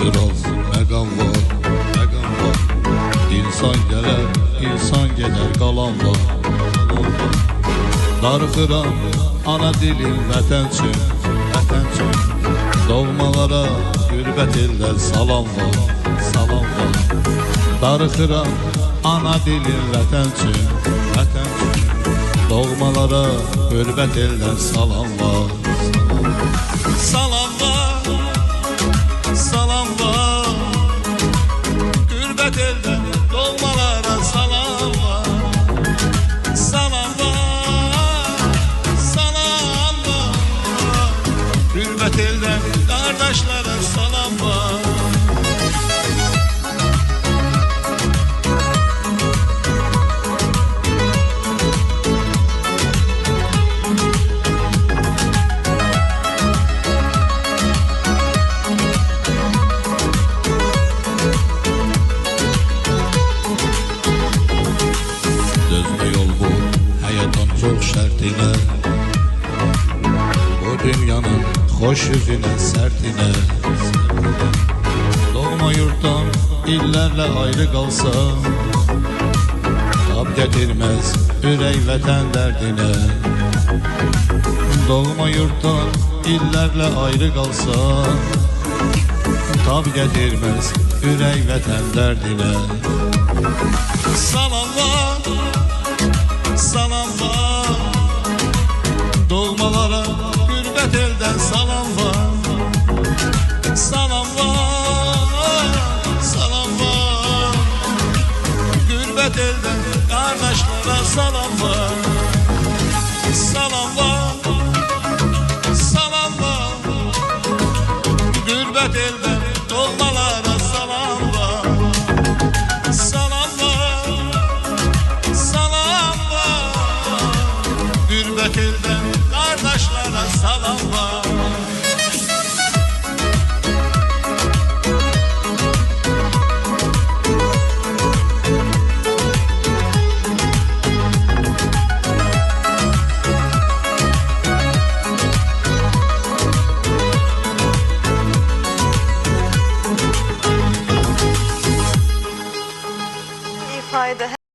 biraz məqam var, məqam var. İnsan gələr, insan gedər, qalan var. Darıxıram ana dilim vətən üçün, vətən üçün. Doğmalara qürbət ellər salam var, salam var. Darıxıram ana dilim vətən üçün, vətən üçün. Doğmalara qürbət ellər salam var. Salam var, salam var. Qürbət eldən doğmalara salam var. Salam var, salam var. Qürbət eldən qardaşlara salam var. Çok şərtinə, bu dünyanın xoş yüzünə, sərtinə. Doğma yurtdan illərlə ayrı qalsam, tab gətirməz ürək vətən dərdinə. Doğma yurtdan illərlə ayrı qalsam, tab gətirməz ürək vətən dərdinə. Salam var, salam var. Doğmalara qürbət eldən salam var. Salam var, salam var. Qürbət eldən qardaşlara salam var. Salam var, salam var. Qürbət eldən